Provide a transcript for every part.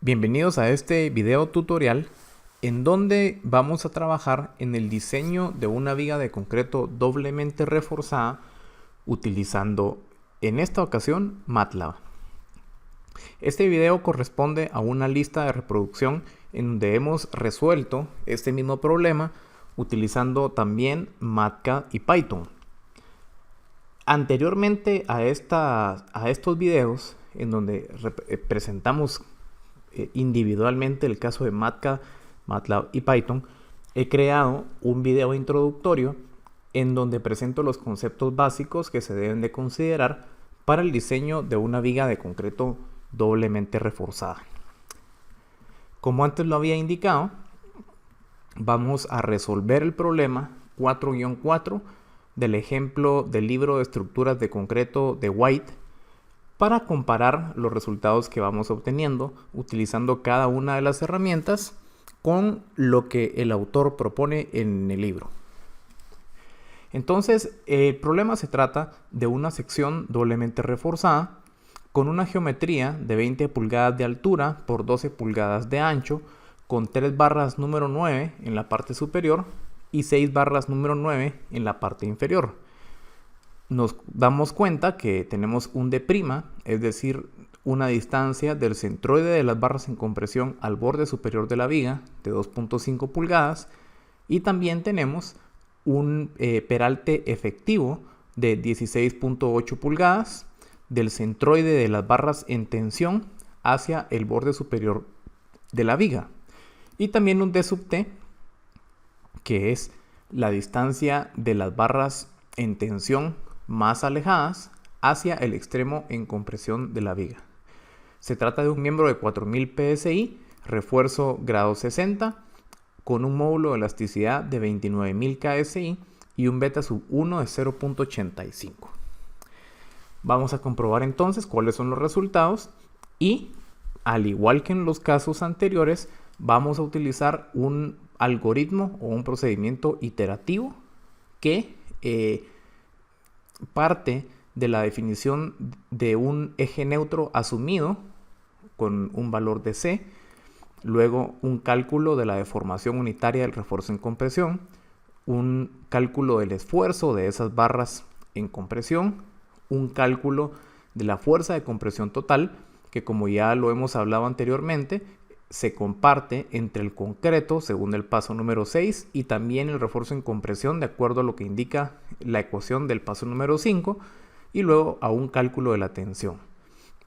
Bienvenidos a este video tutorial en donde vamos a trabajar en el diseño de una viga de concreto doblemente reforzada utilizando en esta ocasión MATLAB. Este video corresponde a una lista de reproducción en donde hemos resuelto este mismo problema utilizando también MATCAD y Python. Anteriormente a estos videos en donde presentamos individualmente el caso de MATCAD, MATLAB y Python, he creado un video introductorio en donde presento los conceptos básicos que se deben de considerar para el diseño de una viga de concreto doblemente reforzada. Como antes lo había indicado, vamos a resolver el problema 4-4 del ejemplo del libro de estructuras de concreto de White para comparar los resultados que vamos obteniendo utilizando cada una de las herramientas con lo que el autor propone en el libro. Entonces, el problema se trata de una sección doblemente reforzada con una geometría de 20 pulgadas de altura por 12 pulgadas de ancho, con 3 barras número 9 en la parte superior y 6 barras número 9 en la parte inferior. Nos damos cuenta que tenemos un D', es decir, una distancia del centroide de las barras en compresión al borde superior de la viga de 2.5 pulgadas y también tenemos un peralte efectivo de 16.8 pulgadas del centroide de las barras en tensión hacia el borde superior de la viga y también un D sub T, que es la distancia de las barras en tensión más alejadas hacia el extremo en compresión de la viga. Se trata de un miembro de 4000 PSI, refuerzo grado 60, con un módulo de elasticidad de 29000 KSI y un beta sub 1 de 0.85. Vamos a comprobar entonces cuáles son los resultados y, al igual que en los casos anteriores, vamos a utilizar un algoritmo o un procedimiento iterativo que parte de la definición de un eje neutro asumido con un valor de C, luego un cálculo de la deformación unitaria del refuerzo en compresión, un cálculo del esfuerzo de esas barras en compresión, un cálculo de la fuerza de compresión total, que como ya lo hemos hablado anteriormente, se comparte entre el concreto según el paso número 6 y también el refuerzo en compresión de acuerdo a lo que indica la ecuación del paso número 5 y luego a un cálculo de la tensión.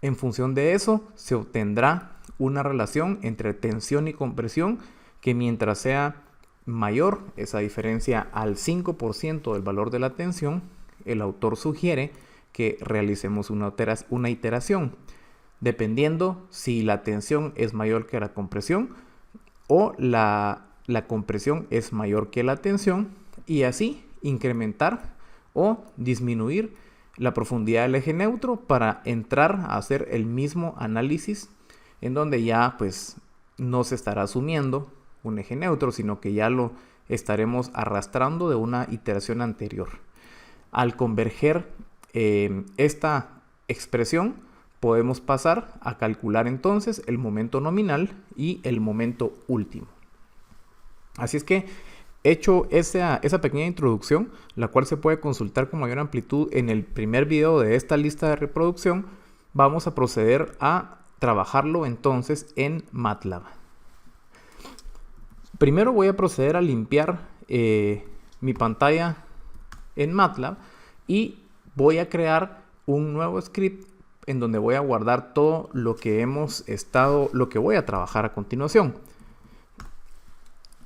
En función de eso se obtendrá una relación entre tensión y compresión que mientras sea mayor esa diferencia al 5% del valor de la tensión, el autor sugiere que realicemos una iteración, dependiendo si la tensión es mayor que la compresión o la compresión es mayor que la tensión y así incrementar o disminuir la profundidad del eje neutro para entrar a hacer el mismo análisis en donde ya pues no se estará asumiendo un eje neutro, sino que ya lo estaremos arrastrando de una iteración anterior. Al converger esta expresión, podemos pasar a calcular entonces el momento nominal y el momento último. Así es que, hecho esa pequeña introducción, la cual se puede consultar con mayor amplitud en el primer video de esta lista de reproducción, vamos a proceder a trabajarlo entonces en MATLAB. Primero voy a proceder a limpiar mi pantalla en MATLAB y voy a crear un nuevo script en donde voy a guardar todo lo que voy a trabajar a continuación.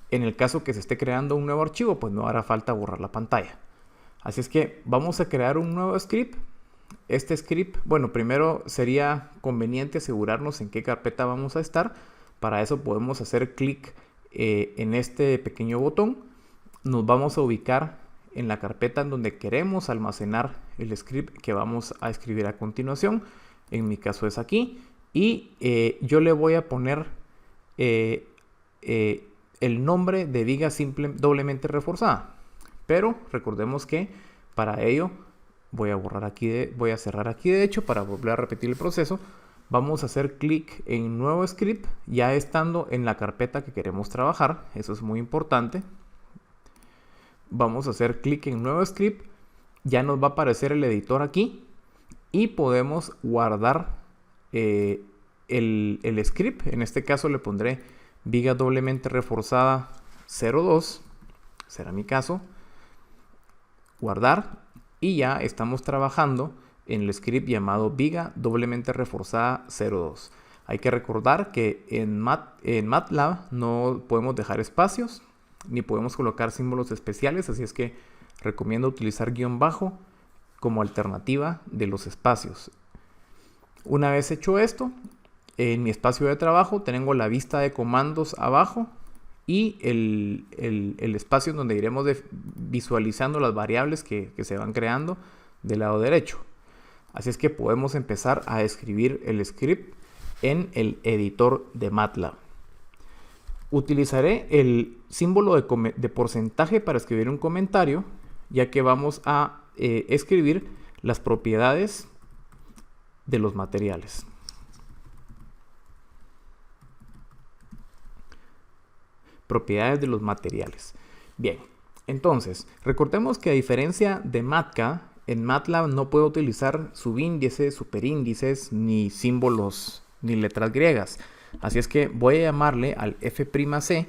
En el caso que se esté creando un nuevo archivo, pues no hará falta borrar la pantalla. Así es que vamos a crear un nuevo script. Este script, bueno, primero sería conveniente asegurarnos en qué carpeta vamos a estar. Para eso podemos hacer clic en este pequeño botón. Nos vamos a ubicar en la carpeta en donde queremos almacenar el script que vamos a escribir a continuación. En mi caso es aquí. Y yo le voy a poner el nombre de viga simple doblemente reforzada. Pero recordemos que para ello voy a cerrar aquí de hecho para volver a repetir el proceso. vamos a hacer clic en nuevo script, ya estando en la carpeta que queremos trabajar. Eso es muy importante. Vamos a hacer clic en nuevo script, ya nos va a aparecer el editor aquí y podemos guardar el script. En este caso le pondré viga doblemente reforzada 02, será mi caso, guardar, y ya estamos trabajando en el script llamado viga doblemente reforzada 02. Hay que recordar que en MATLAB no podemos dejar espacios ni podemos colocar símbolos especiales, así es que recomiendo utilizar guión bajo como alternativa de los espacios. Una vez hecho esto, en mi espacio de trabajo tengo la vista de comandos abajo y el espacio en donde iremos visualizando las variables que se van creando del lado derecho. Así es que podemos empezar a escribir el script en el editor de MATLAB. Utilizaré el símbolo de porcentaje para escribir un comentario, ya que vamos a escribir las propiedades de los materiales. Propiedades de los materiales. Bien, entonces, recordemos que a diferencia de MATCA, en MATLAB no puedo utilizar subíndices, superíndices, ni símbolos, ni letras griegas. Así es que voy a llamarle al F'C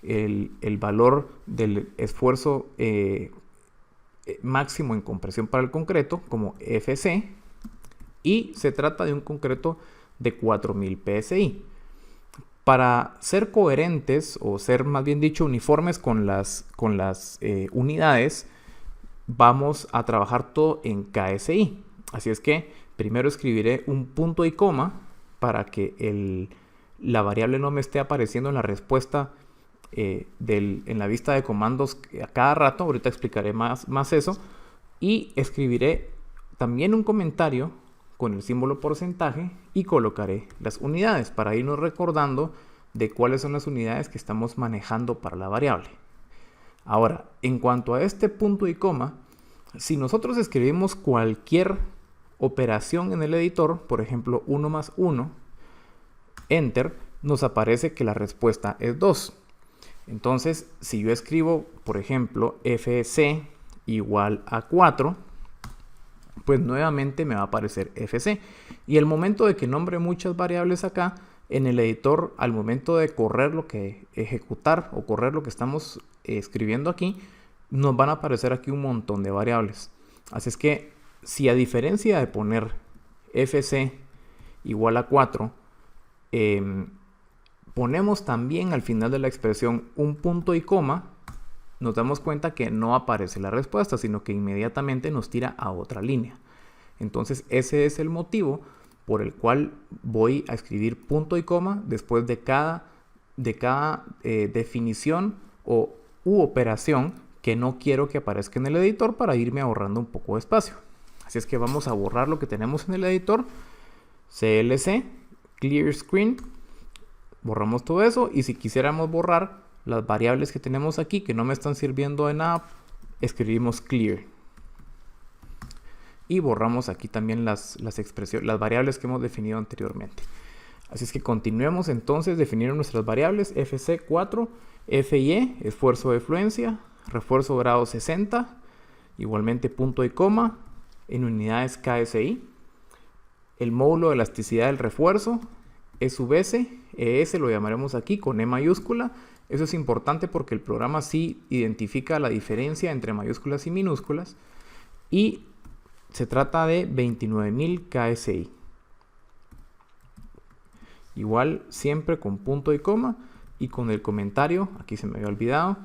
el valor del esfuerzo máximo en compresión para el concreto como FC, y se trata de un concreto de 4000 PSI. Para ser coherentes, o ser más bien dicho uniformes con las unidades, vamos a trabajar todo en KSI. Así es que primero escribiré un punto y coma para que la variable no me esté apareciendo en la respuesta en la vista de comandos a cada rato. Ahorita explicaré más eso. Y escribiré también un comentario con el símbolo porcentaje y colocaré las unidades para irnos recordando de cuáles son las unidades que estamos manejando para la variable. Ahora, en cuanto a este punto y coma, si nosotros escribimos cualquier operación en el editor, por ejemplo 1 más 1, enter, nos aparece que la respuesta es 2. Entonces, si yo escribo, por ejemplo, FC igual a 4, pues nuevamente me va a aparecer FC. Y el momento de que nombre muchas variables acá, en el editor, al momento de correr ejecutar o correr lo que estamos escribiendo aquí, nos van a aparecer aquí un montón de variables. Así es que, si a diferencia de poner FC igual a 4, ponemos también al final de la expresión un punto y coma, nos damos cuenta que no aparece la respuesta, sino que inmediatamente nos tira a otra línea. Entonces ese es el motivo por el cual voy a escribir punto y coma después de cada definición u operación que no quiero que aparezca en el editor, para irme ahorrando un poco de espacio. Así es que vamos a borrar lo que tenemos en el editor. CLC, Clear Screen. Borramos todo eso, y si quisiéramos borrar las variables que tenemos aquí que no me están sirviendo de nada, escribimos clear. Y borramos aquí también las variables que hemos definido anteriormente. Así es que continuemos entonces definiendo nuestras variables. FC4, FY, esfuerzo de fluencia, refuerzo grado 60, igualmente punto y coma, en unidades KSI. El módulo de elasticidad del refuerzo es sub S, ES lo llamaremos aquí con E mayúscula. Eso es importante porque el programa sí identifica la diferencia entre mayúsculas y minúsculas. Y se trata de 29.000 KSI. Igual siempre con punto y coma y con el comentario, aquí se me había olvidado,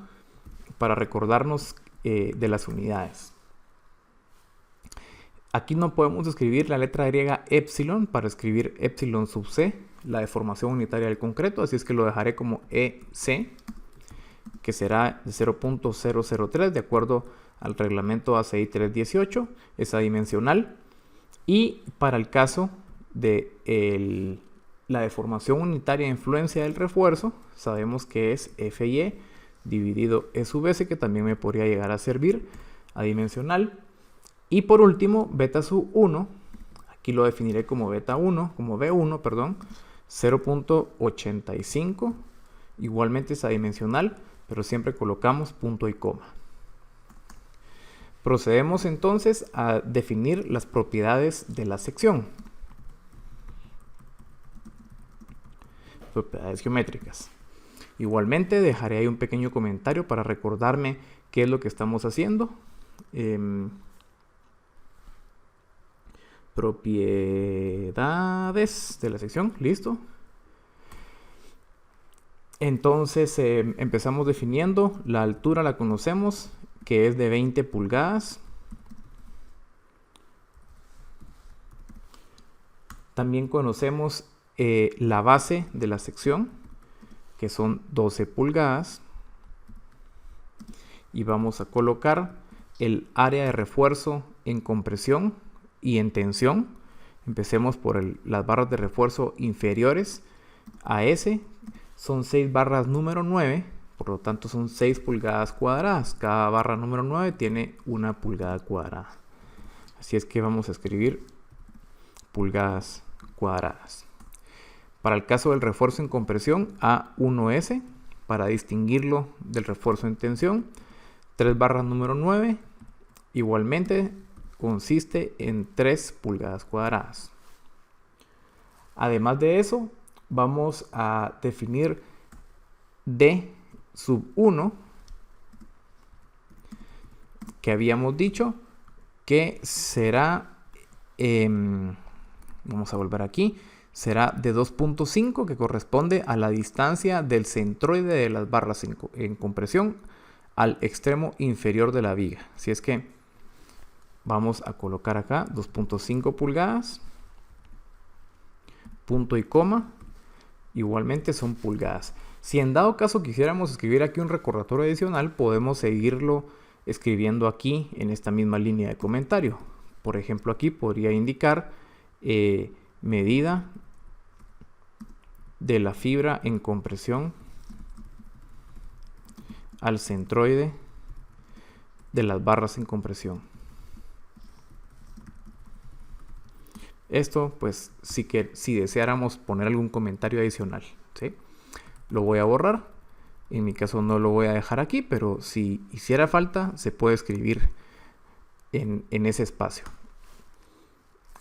para recordarnos de las unidades. Aquí no podemos escribir la letra griega epsilon para escribir epsilon sub c, la deformación unitaria del concreto, así es que lo dejaré como EC, que será de 0.003 de acuerdo al reglamento ACI 318, es adimensional. Y para el caso de la deformación unitaria de influencia del refuerzo, sabemos que es FY dividido E sub S, que también me podría llegar a servir adimensional. Y por último, beta sub 1, Aquí lo definiré como como B1, perdón, 0.85. Igualmente es adimensional, pero siempre colocamos punto y coma. Procedemos entonces a definir las propiedades de la sección. Propiedades geométricas. Igualmente dejaré ahí un pequeño comentario para recordarme qué es lo que estamos haciendo. Propiedades de la sección, listo. Entonces empezamos definiendo la altura, la conocemos, que es de 20 pulgadas. También conocemos la base de la sección, que son 12 pulgadas. Y vamos a colocar el área de refuerzo en compresión y en tensión. Empecemos por las barras de refuerzo inferiores a S. Son 6 barras número 9, por lo tanto son 6 pulgadas cuadradas. Cada barra número 9 tiene 1 pulgada cuadrada. Así es que vamos a escribir pulgadas cuadradas. Para el caso del refuerzo en compresión, A1S, para distinguirlo del refuerzo en tensión, 3 barras número 9, igualmente consiste en 3 pulgadas cuadradas. Además de eso, vamos a definir D sub 1, que habíamos dicho que será, vamos a volver aquí, será de 2.5, que corresponde a la distancia del centroide de las barras en compresión al extremo inferior de la viga. Así es que vamos a colocar acá 2.5 pulgadas, punto y coma, igualmente son pulgadas. Si en dado caso quisiéramos escribir aquí un recordatorio adicional, podemos seguirlo escribiendo aquí en esta misma línea de comentario. Por ejemplo, aquí podría indicar medida de la fibra en compresión al centroide de las barras en compresión. Esto, pues, si deseáramos poner algún comentario adicional, ¿sí? Lo voy a borrar. En mi caso no lo voy a dejar aquí, pero si hiciera falta, se puede escribir en ese espacio.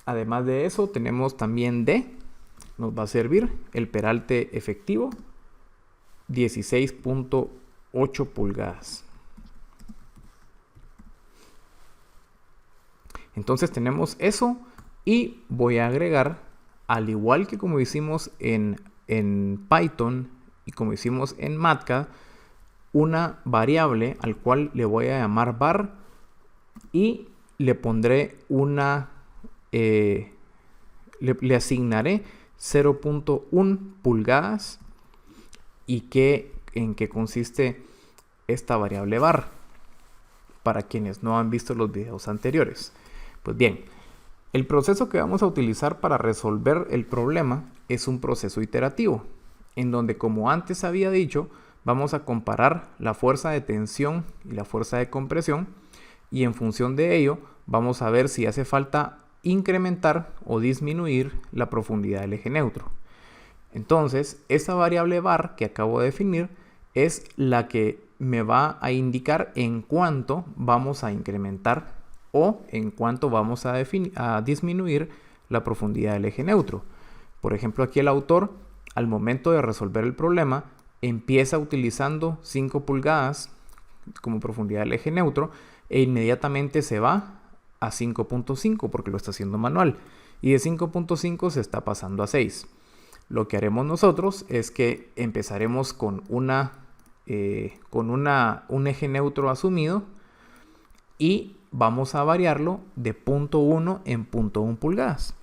Además de eso, tenemos también D. Nos va a servir el peralte efectivo, 16.8 pulgadas. Entonces tenemos eso. Y voy a agregar, al igual que como hicimos en Python y como hicimos en MATCAD, una variable al cual le voy a llamar var y le pondré le asignaré 0.1 pulgadas. ¿Y en qué consiste esta variable var? Para quienes no han visto los videos anteriores. Pues bien, el proceso que vamos a utilizar para resolver el problema es un proceso iterativo, en donde, como antes había dicho, vamos a comparar la fuerza de tensión y la fuerza de compresión, y en función de ello vamos a ver si hace falta incrementar o disminuir la profundidad del eje neutro. Entonces, esa variable var que acabo de definir es la que me va a indicar en cuánto vamos a incrementar o en cuánto vamos a disminuir la profundidad del eje neutro. Por ejemplo, aquí el autor, al momento de resolver el problema, empieza utilizando 5 pulgadas como profundidad del eje neutro e inmediatamente se va a 5.5 porque lo está haciendo manual, y de 5.5 se está pasando a 6. Lo que haremos nosotros es que empezaremos con un eje neutro asumido y vamos a variarlo de 0.1 en 0.1 pulgadas.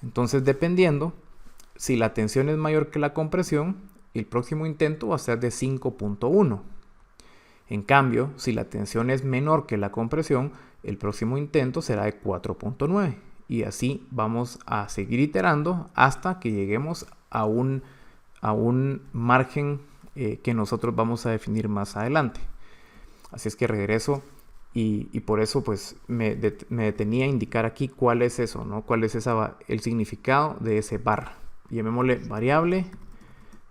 Entonces, dependiendo si la tensión es mayor que la compresión, el próximo intento va a ser de 5.1. En cambio, si la tensión es menor que la compresión, el próximo intento será de 4.9. Y así vamos a seguir iterando hasta que lleguemos a un margen que nosotros vamos a definir más adelante. Así es que regreso y por eso pues me detenía a indicar aquí cuál es eso, ¿no? Cuál es el significado de ese var. Llamémosle variable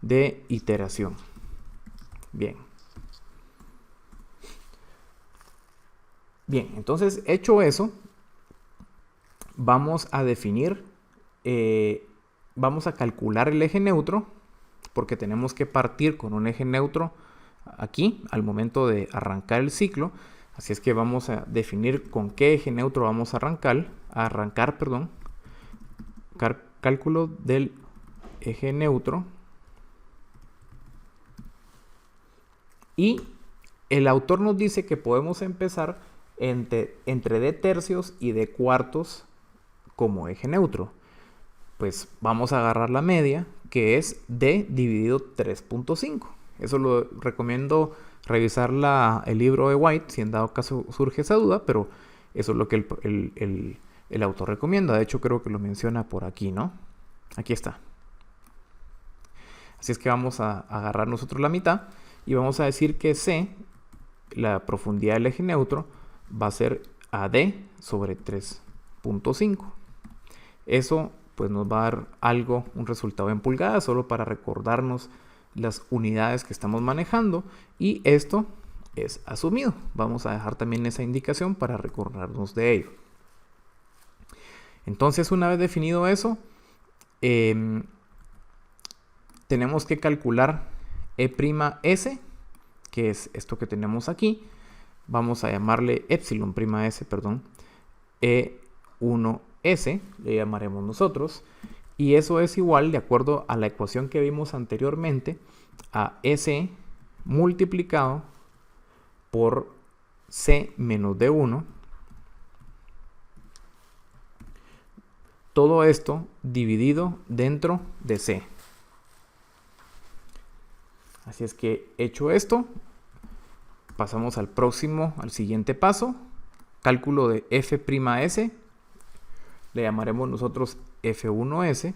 de iteración. Bien. Bien, entonces hecho eso, vamos a definir, vamos a calcular el eje neutro, porque tenemos que partir con un eje neutro aquí al momento de arrancar el ciclo. Así es que vamos a definir con qué eje neutro vamos a arrancar, cálculo del eje neutro. Y el autor nos dice que podemos empezar entre d tercios y d cuartos como eje neutro. Pues vamos a agarrar la media, que es d dividido 3.5. Eso lo recomiendo revisar el libro de White, si en dado caso surge esa duda, pero eso es lo que el autor recomienda. De hecho, creo que lo menciona por aquí, ¿no? Aquí está. Así es que vamos a agarrar nosotros la mitad y vamos a decir que C, la profundidad del eje neutro, va a ser AD sobre 3.5. Eso pues nos va a dar un resultado en pulgadas, solo para recordarnos las unidades que estamos manejando, y esto es asumido. Vamos a dejar también esa indicación para recordarnos de ello. Entonces, una vez definido eso, tenemos que calcular E'(S), que es esto que tenemos aquí. Vamos a llamarle Epsilon'(S), perdón, E1S, le llamaremos nosotros. Y eso es igual, de acuerdo a la ecuación que vimos anteriormente, a S multiplicado por C menos D1. Todo esto dividido dentro de C. Así es que, hecho esto, pasamos al siguiente paso. Cálculo de F'S. Le llamaremos nosotros F1S,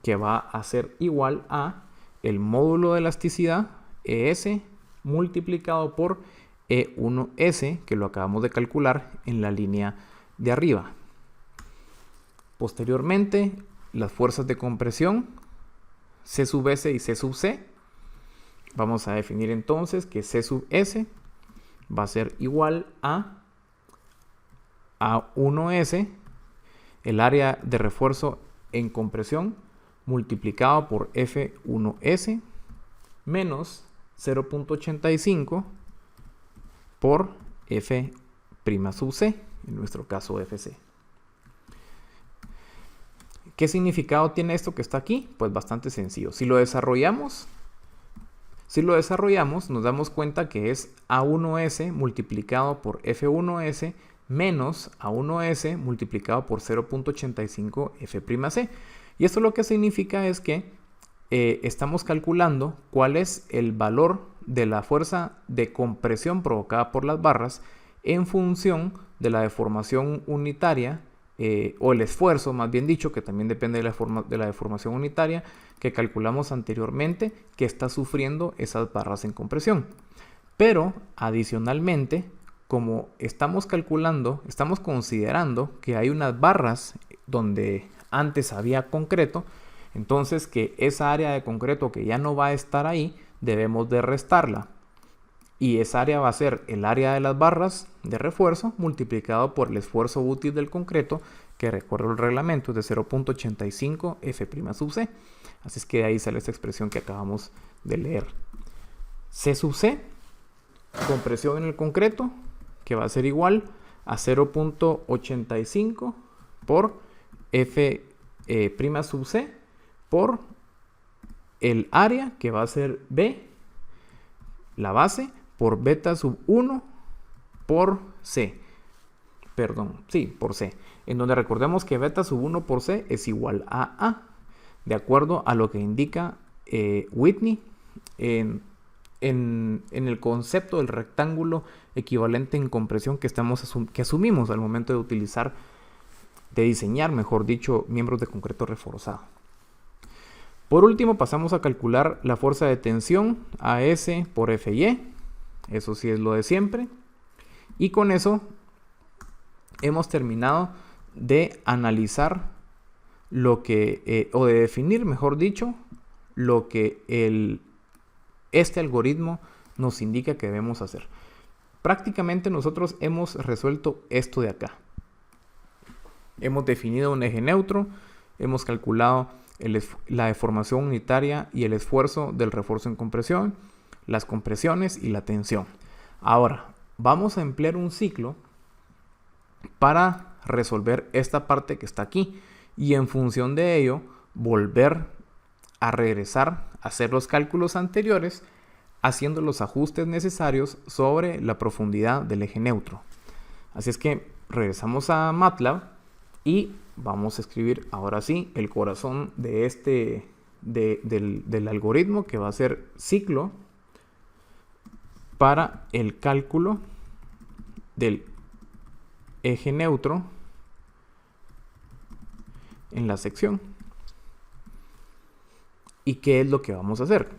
que va a ser igual a el módulo de elasticidad, ES, multiplicado por E1S, que lo acabamos de calcular en la línea de arriba. Posteriormente, las fuerzas de compresión, C sub S y C sub C. Vamos a definir entonces que C sub S va a ser igual a A1S, el área de refuerzo en compresión, multiplicado por F1S, menos 0.85 por F' sub C, en nuestro caso FC. ¿Qué significado tiene esto que está aquí? Pues bastante sencillo. Si lo desarrollamos, nos damos cuenta que es A1S multiplicado por F1S menos A1S multiplicado por 0.85 F'C. Y esto lo que significa es que estamos calculando cuál es el valor de la fuerza de compresión provocada por las barras en función de la deformación unitaria, o el esfuerzo, más bien dicho, que también depende de la deformación unitaria que calculamos anteriormente, que está sufriendo esas barras en compresión. Pero adicionalmente, como estamos considerando que hay unas barras donde antes había concreto, entonces que esa área de concreto que ya no va a estar ahí, debemos de restarla. Y esa área va a ser el área de las barras de refuerzo multiplicado por el esfuerzo útil del concreto, que recorre el reglamento, es de 0.85 F' sub C. Así es que de ahí sale esta expresión que acabamos de leer. C sub C, compresión en el concreto, que va a ser igual a 0.85 por F' sub C por el área, que va a ser B, la base, por beta sub 1 por C. Perdón, sí, por C. En donde recordemos que beta sub 1 por C es igual a A, de acuerdo a lo que indica Whitney en el concepto del rectángulo equivalente en compresión que asumimos al momento de diseñar, mejor dicho, miembros de concreto reforzado. Por último, pasamos a calcular la fuerza de tensión AS por FY. Eso sí es lo de siempre. Y con eso hemos terminado de analizar lo que, o de definir, mejor dicho, lo que este algoritmo nos indica que debemos hacer. Prácticamente nosotros hemos resuelto esto de acá. Hemos definido un eje neutro, hemos calculado la deformación unitaria y el esfuerzo del refuerzo en compresión, las compresiones y la tensión. Ahora, vamos a emplear un ciclo para resolver esta parte que está aquí y en función de ello volver a regresar a hacer los cálculos anteriores haciendo los ajustes necesarios sobre la profundidad del eje neutro. Así es que regresamos a MATLAB y vamos a escribir ahora sí el corazón de del algoritmo, que va a ser ciclo para el cálculo del eje neutro en la sección. ¿Y qué es lo que vamos a hacer?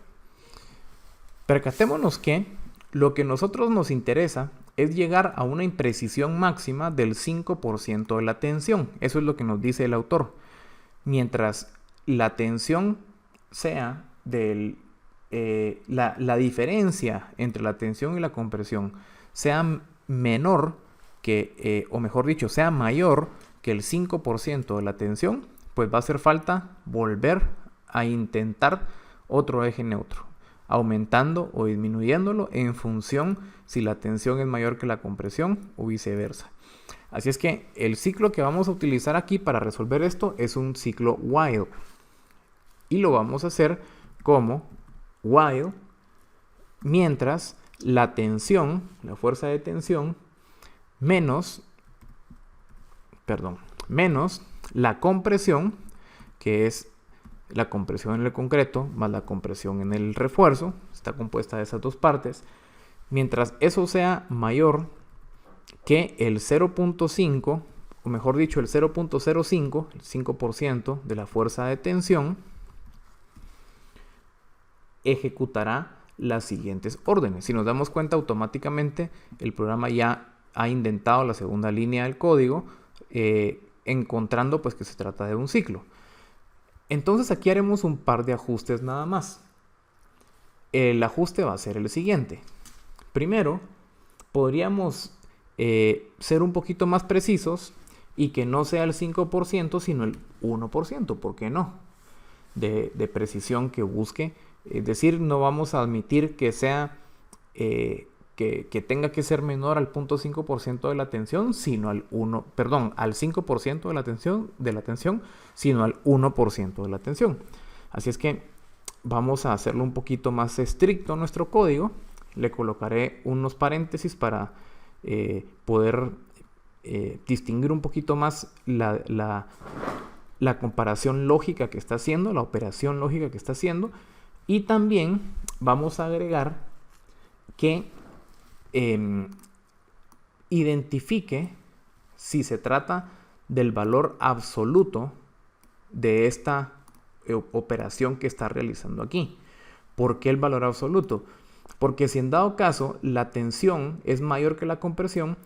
Percatémonos que lo que a nosotros nos interesa es llegar a una imprecisión máxima del 5% de la tensión. Eso es lo que nos dice el autor. Mientras la tensión sea la diferencia entre la tensión y la compresión sea menor que, o mejor dicho, sea mayor que el 5% de la tensión, pues va a hacer falta volver a intentar otro eje neutro, aumentando o disminuyéndolo en función si la tensión es mayor que la compresión o viceversa. Así es que el ciclo que vamos a utilizar aquí para resolver esto es un ciclo while. Y lo vamos a hacer como while mientras la tensión, la fuerza de tensión, menos la compresión, que es la compresión en el concreto más la compresión en el refuerzo, está compuesta de esas dos partes, mientras eso sea mayor que el 0.5, o mejor dicho el 0.05, el 5% de la fuerza de tensión, ejecutará las siguientes órdenes. Si nos damos cuenta, automáticamente el programa ya ha indentado la segunda línea del código, encontrando pues que se trata de un ciclo. Entonces aquí haremos un par de ajustes nada más. El ajuste va a ser el siguiente. Primero, podríamos ser un poquito más precisos y que no sea el 5%, sino el 1%, ¿por qué no? De precisión que busque. Es decir, no vamos a admitir que sea que tenga que ser menor al 0.5% de la tensión, sino al 5% de la tensión, sino al 1% de la tensión. Así es que vamos a hacerlo un poquito más estricto nuestro código. Le colocaré unos paréntesis para poder distinguir un poquito más la comparación lógica que está haciendo, la operación lógica que está haciendo. Y también vamos a agregar que identifique si se trata del valor absoluto de esta operación que está realizando aquí. ¿Por qué el valor absoluto? Porque si en dado caso la tensión es mayor que la compresión,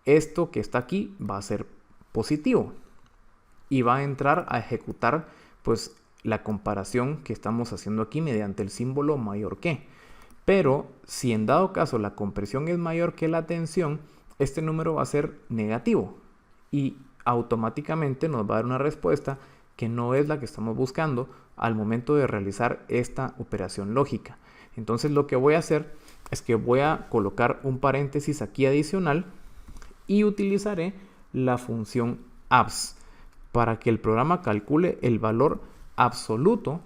esto que está aquí va a ser positivo y va a entrar a ejecutar pues la comparación que estamos haciendo aquí mediante el símbolo mayor que. Pero si en dado caso la compresión es mayor que la tensión, este número va a ser negativo y automáticamente nos va a dar una respuesta que no es la que estamos buscando al momento de realizar esta operación lógica. Entonces lo que voy a hacer es que voy a colocar un paréntesis aquí adicional y utilizaré la función abs para que el programa calcule el valor absoluto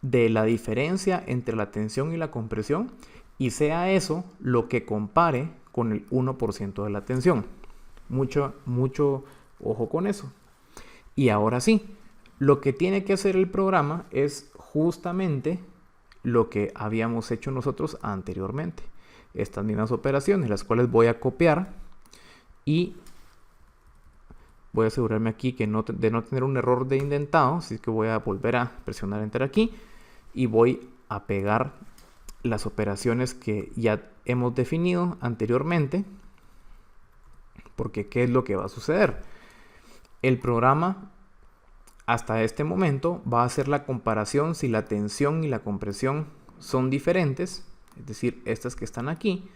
de la diferencia entre la tensión y la compresión y sea eso lo que compare con el 1% de la tensión. Mucho ojo con eso. Y ahora sí, lo que tiene que hacer el programa es justamente lo que habíamos hecho nosotros anteriormente. Estas mismas operaciones, las cuales voy a copiar y voy a asegurarme aquí de no tener un error de indentado, así que voy a volver a presionar Enter aquí y voy a pegar las operaciones que ya hemos definido anteriormente, porque ¿qué es lo que va a suceder? El programa hasta este momento va a hacer la comparación si la tensión y la compresión son diferentes, es decir, estas que están aquí,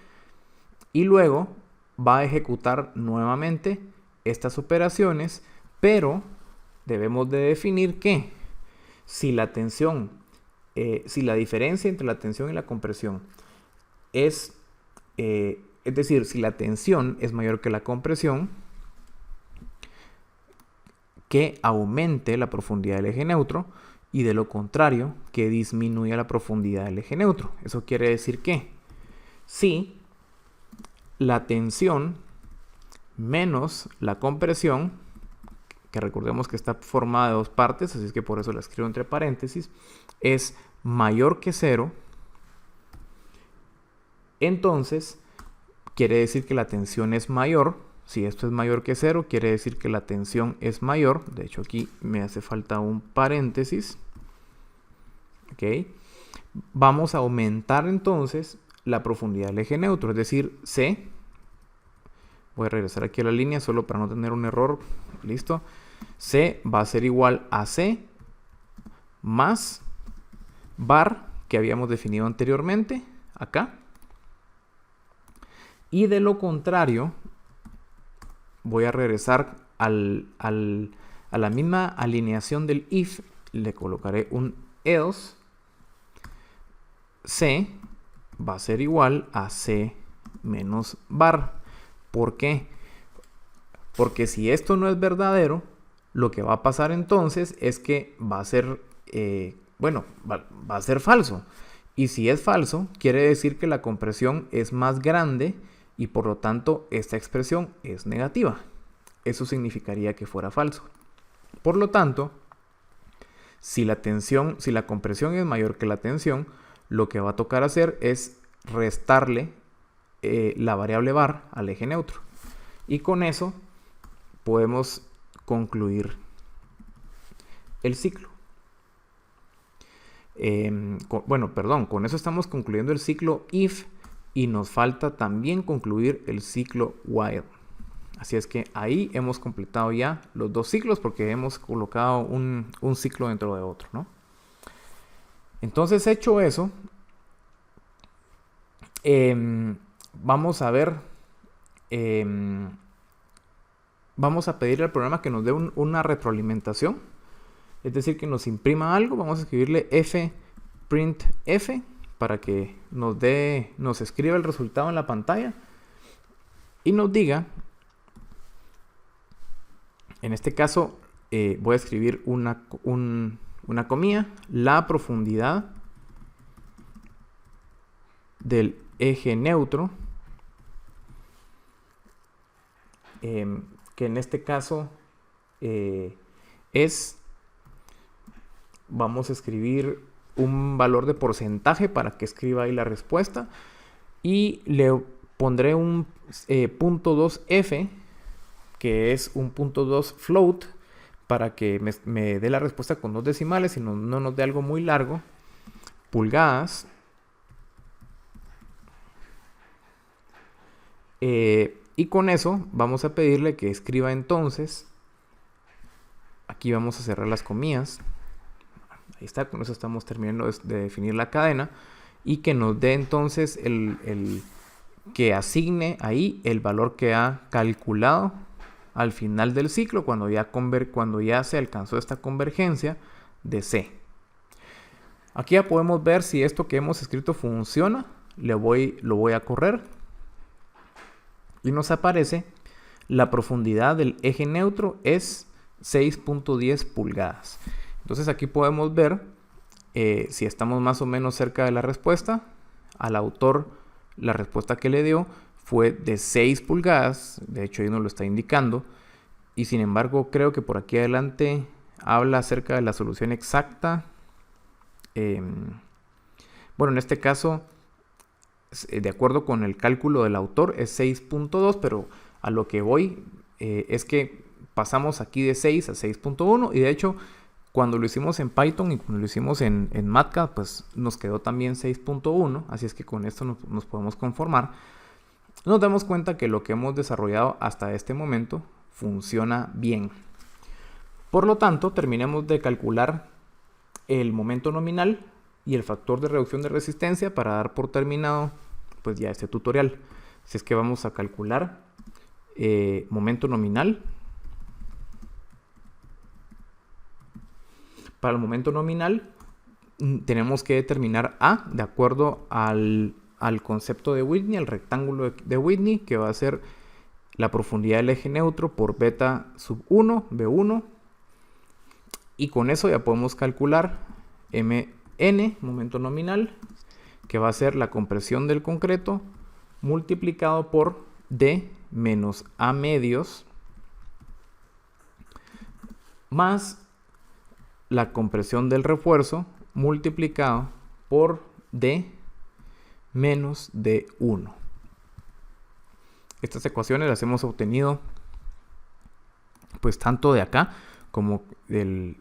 y luego va a ejecutar nuevamente estas operaciones, pero debemos de definir que si la tensión, si la diferencia entre la tensión y la compresión es decir, si la tensión es mayor que la compresión, que aumente la profundidad del eje neutro, y de lo contrario, que disminuya la profundidad del eje neutro. Eso quiere decir que si la tensión menos la compresión, que recordemos que está formada de dos partes, así es que por eso la escribo entre paréntesis, es mayor que 0, entonces quiere decir que la tensión es mayor. Si esto es mayor que 0, quiere decir que la tensión es mayor. De hecho, aquí me hace falta un paréntesis. ¿Ok? Vamos a aumentar entonces la profundidad del eje neutro, es decir, C. Voy a regresar aquí a la línea solo para no tener un error. Listo. C va a ser igual a C más bar que habíamos definido anteriormente, acá. Y de lo contrario, voy a regresar a la misma alineación del if. Le colocaré un else. C va a ser igual a C menos bar. ¿Por qué? Porque si esto no es verdadero, lo que va a pasar entonces es que va a ser, va a ser falso. Y si es falso, quiere decir que la compresión es más grande y por lo tanto esta expresión es negativa. Eso significaría que fuera falso. Por lo tanto, si la compresión es mayor que la tensión, lo que va a tocar hacer es restarle la variable bar al eje neutro. Y con eso podemos concluir el ciclo. Con eso estamos concluyendo el ciclo if y nos falta también concluir el ciclo while. Así es que ahí hemos completado ya los dos ciclos porque hemos colocado un ciclo dentro de otro, ¿no? Entonces, hecho eso, vamos a ver, vamos a pedirle al programa que nos dé una retroalimentación, es decir, que nos imprima algo. Vamos a escribirle fprintf para que nos escriba el resultado en la pantalla y nos diga, en este caso voy a escribir una comilla, la profundidad del eje neutro, que en este caso vamos a escribir un valor de porcentaje para que escriba ahí la respuesta, y le pondré un punto 2f, que es un punto 2 float, para que me dé la respuesta con dos decimales y no nos dé algo muy largo, pulgadas. Y con eso vamos a pedirle que escriba entonces, aquí vamos a cerrar las comillas, ahí está, con eso estamos terminando de definir la cadena, y que nos dé entonces que asigne ahí el valor que ha calculado al final del ciclo, cuando ya se alcanzó esta convergencia de C. Aquí ya podemos ver si esto que hemos escrito funciona. Lo voy a correr y nos aparece la profundidad del eje neutro es 6.10 pulgadas. Entonces aquí podemos ver si estamos más o menos cerca de la respuesta. Al autor, la respuesta que le dio fue de 6 pulgadas, de hecho ahí nos lo está indicando, y sin embargo creo que por aquí adelante habla acerca de la solución exacta. En este caso, de acuerdo con el cálculo del autor, es 6.2, pero a lo que voy es que pasamos aquí de 6 a 6.1, y de hecho Cuando lo hicimos en Python y cuando lo hicimos en MATLAB, pues nos quedó también 6.1, así es que con esto nos podemos conformar. Nos damos cuenta que lo que hemos desarrollado hasta este momento funciona bien. Por lo tanto, terminemos de calcular el momento nominal y el factor de reducción de resistencia para dar por terminado pues ya este tutorial. Así es que vamos a calcular momento nominal. Para el momento nominal tenemos que determinar A de acuerdo al concepto de Whitney, al rectángulo de Whitney, que va a ser la profundidad del eje neutro por beta sub 1, B1. Y con eso ya podemos calcular Mn, momento nominal, que va a ser la compresión del concreto multiplicado por D menos A medios más la compresión del refuerzo multiplicado por D menos D1. Estas ecuaciones las hemos obtenido pues tanto de acá como de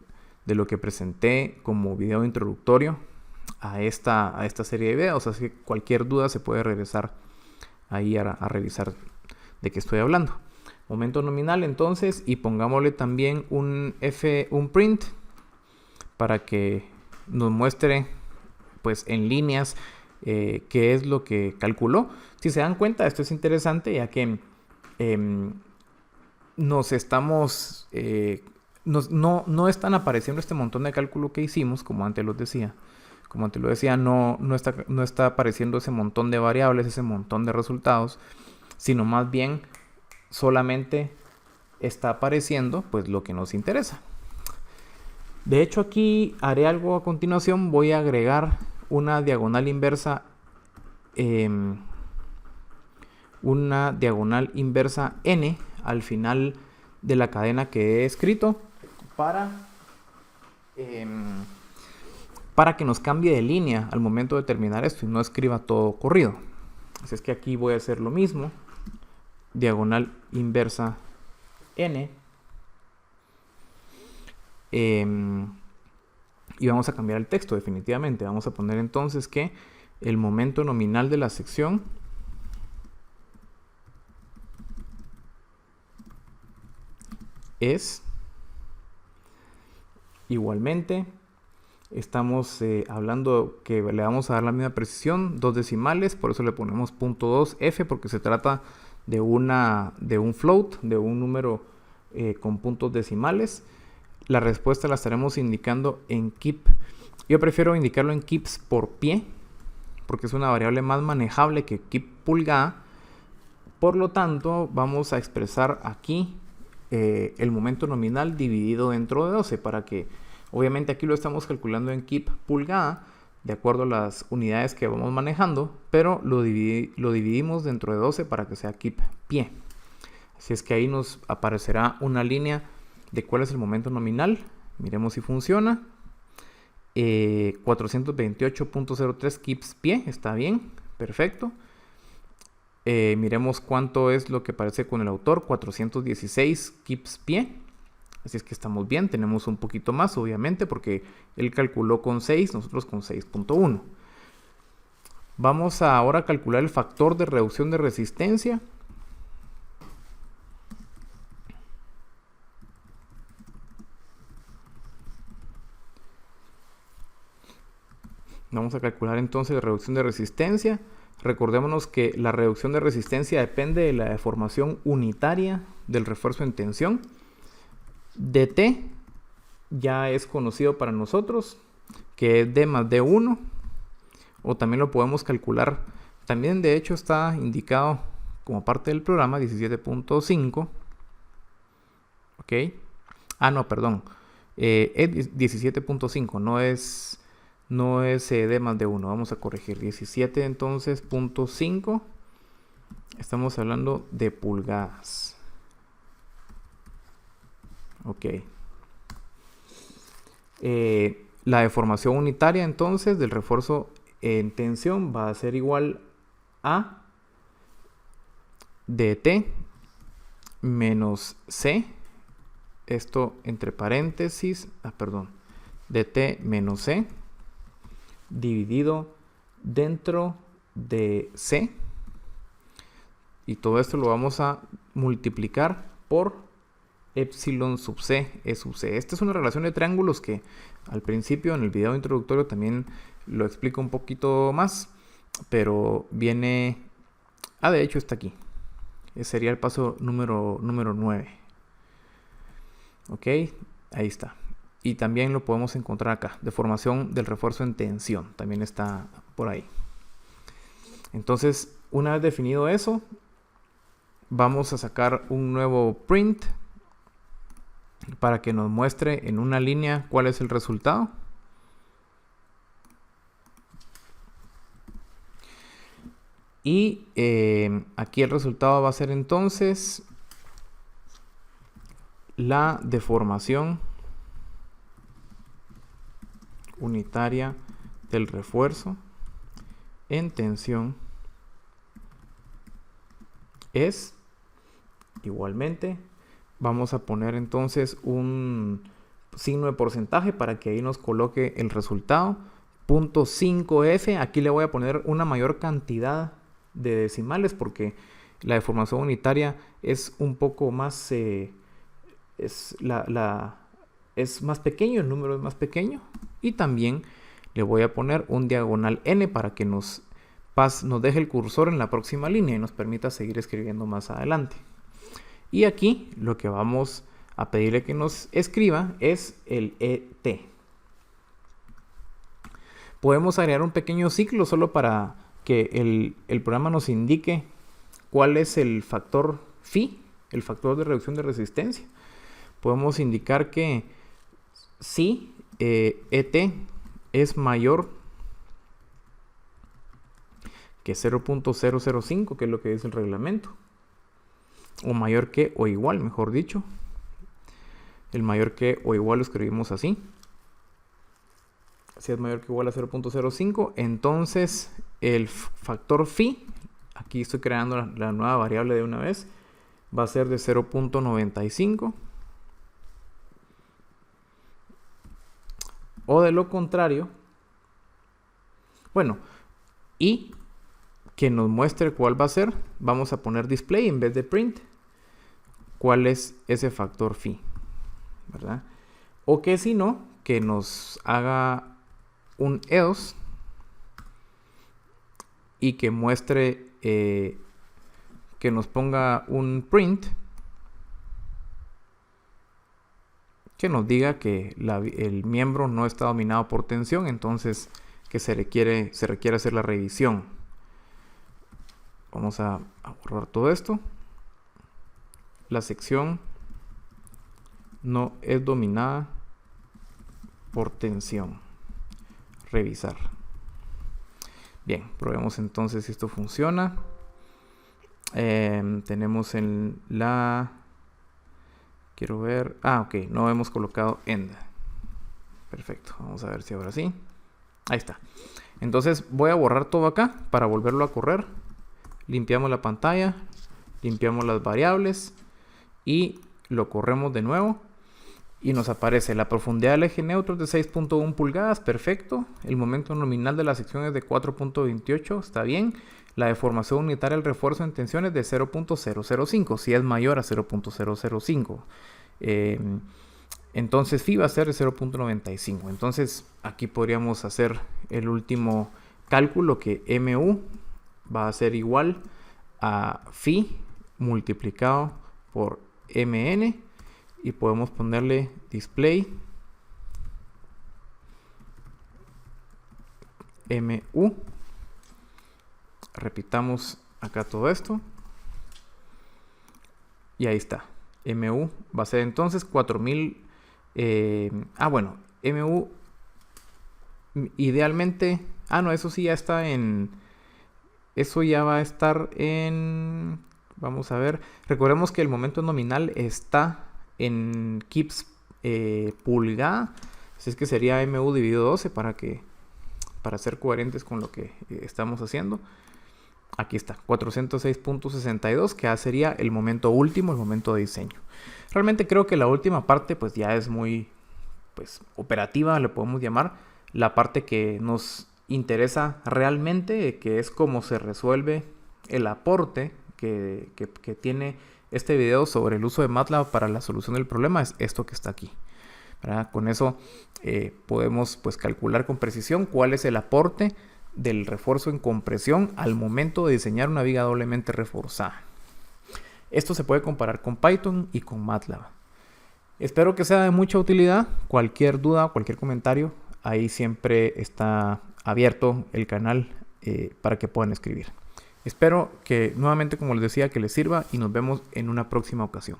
lo que presenté como video introductorio a esta serie de videos. Así que cualquier duda se puede regresar ahí a revisar de qué estoy hablando. Momento nominal entonces, y pongámosle también un print para que nos muestre pues en líneas qué es lo que calculó. Si se dan cuenta, esto es interesante ya que no están apareciendo este montón de cálculo que hicimos, como antes lo decía. Como antes lo decía, no está apareciendo ese montón de variables, ese montón de resultados, sino más bien solamente está apareciendo pues lo que nos interesa. De hecho, aquí haré algo a continuación. Voy a agregar una diagonal inversa n al final de la cadena que he escrito para que nos cambie de línea al momento de terminar esto y no escriba todo corrido. Así es que aquí voy a hacer lo mismo. Diagonal inversa n. Y vamos a cambiar el texto definitivamente. Vamos a poner entonces que el momento nominal de la sección es igualmente, estamos hablando que le vamos a dar la misma precisión, 2 decimales, por eso le ponemos .2f, porque se trata de un float, de un número con puntos decimales. La respuesta la estaremos indicando en keep. Yo prefiero indicarlo en keeps por pie, porque es una variable más manejable que keep pulgada. Por lo tanto, vamos a expresar aquí el momento nominal dividido dentro de 12, para que, obviamente aquí lo estamos calculando en keep pulgada, de acuerdo a las unidades que vamos manejando, pero lo dividimos dentro de 12 para que sea keep pie. Así es que ahí nos aparecerá una línea de cuál es el momento nominal. Miremos si funciona. 428.03 keeps pie, está bien, perfecto. Miremos cuánto es lo que aparece con el autor, 416 keeps pie. Así es que estamos bien, tenemos un poquito más, obviamente, porque él calculó con 6, nosotros con 6.1. Vamos ahora a calcular el factor de reducción de resistencia. Vamos a calcular entonces la reducción de resistencia. Recordémonos que la reducción de resistencia depende de la deformación unitaria del refuerzo en tensión. dt ya es conocido para nosotros, que es d más d1, o también lo podemos calcular, también de hecho está indicado como parte del programa 17.5. ok, no, perdón, es 17.5, no es d más d1, vamos a corregir, 17 entonces, .5, estamos hablando de pulgadas. Ok. La deformación unitaria entonces del refuerzo en tensión va a ser igual a dt menos c, esto entre paréntesis, de t menos c dividido dentro de c. Y todo esto lo vamos a multiplicar por epsilon sub c e sub c. Esta es una relación de triángulos que al principio en el video introductorio también lo explico un poquito más, pero viene... de hecho está aquí. Sería el paso número 9. Ok, ahí está. Y también lo podemos encontrar acá. Deformación del refuerzo en tensión. También está por ahí. Entonces, una vez definido eso, vamos a sacar un nuevo print para que nos muestre en una línea cuál es el resultado. Y aquí el resultado va a ser entonces la deformación unitaria del refuerzo en tensión es, igualmente, vamos a poner entonces un signo de porcentaje para que ahí nos coloque el resultado, 0.5f. Aquí le voy a poner una mayor cantidad de decimales porque la deformación unitaria es un poco más es más pequeño, el número es más pequeño. Y también le voy a poner un diagonal n para que nos deje el cursor en la próxima línea y nos permita seguir escribiendo más adelante. Y aquí lo que vamos a pedirle que nos escriba es el ET. Podemos agregar un pequeño ciclo solo para que el programa nos indique cuál es el factor phi, el factor de reducción de resistencia. Podemos indicar que si ET es mayor que 0.005, que es lo que dice el reglamento, o mayor que o igual, mejor dicho. El mayor que o igual lo escribimos así. Si es mayor que o igual a 0.05, entonces el factor phi, aquí estoy creando la nueva variable de una vez, va a ser de 0.95. O de lo contrario, bueno, y que nos muestre cuál va a ser, vamos a poner display en vez de print, cuál es ese factor phi, ¿verdad? O que si no, que nos haga un else y que muestre, que nos ponga un print que nos diga que el miembro no está dominado por tensión, entonces que se requiere hacer la revisión. Vamos a borrar todo esto. La sección no es dominada por tensión. Revisar. Bien, probemos entonces si esto funciona. Tenemos en la... Quiero ver... ok, no hemos colocado end. Perfecto, vamos a ver si ahora sí. Ahí está. Entonces voy a borrar todo acá para volverlo a correr. Limpiamos la pantalla, limpiamos las variables y lo corremos de nuevo. Y nos aparece la profundidad del eje neutro es de 6.1 pulgadas, perfecto. El momento nominal de la sección es de 4.28, está bien. La deformación unitaria del refuerzo en tensión es de 0.005, si es mayor a 0.005. Entonces phi va a ser de 0.95. Entonces aquí podríamos hacer el último cálculo, que MU va a ser igual a phi multiplicado por MN. Y podemos ponerle display MU. Repitamos acá todo esto. Y ahí está. MU va a ser entonces 4000. Bueno, MU idealmente... no, eso sí ya está en... Eso ya va a estar en... Vamos a ver. Recordemos que el momento nominal está en kips pulgada. Así es que sería MU dividido 12 para ser coherentes con lo que estamos haciendo. Aquí está, 406.62, que sería el momento último, el momento de diseño. Realmente creo que la última parte pues ya es muy pues operativa, le podemos llamar, la parte que nos interesa realmente, que es cómo se resuelve el aporte que tiene este video sobre el uso de MATLAB para la solución del problema, es esto que está aquí, ¿verdad? Con eso podemos pues calcular con precisión cuál es el aporte del refuerzo en compresión al momento de diseñar una viga doblemente reforzada. Esto se puede comparar con Python y con MATLAB. Espero que sea de mucha utilidad. Cualquier duda, cualquier comentario, ahí siempre está abierto el canal para que puedan escribir. Espero que nuevamente, como les decía, que les sirva y nos vemos en una próxima ocasión.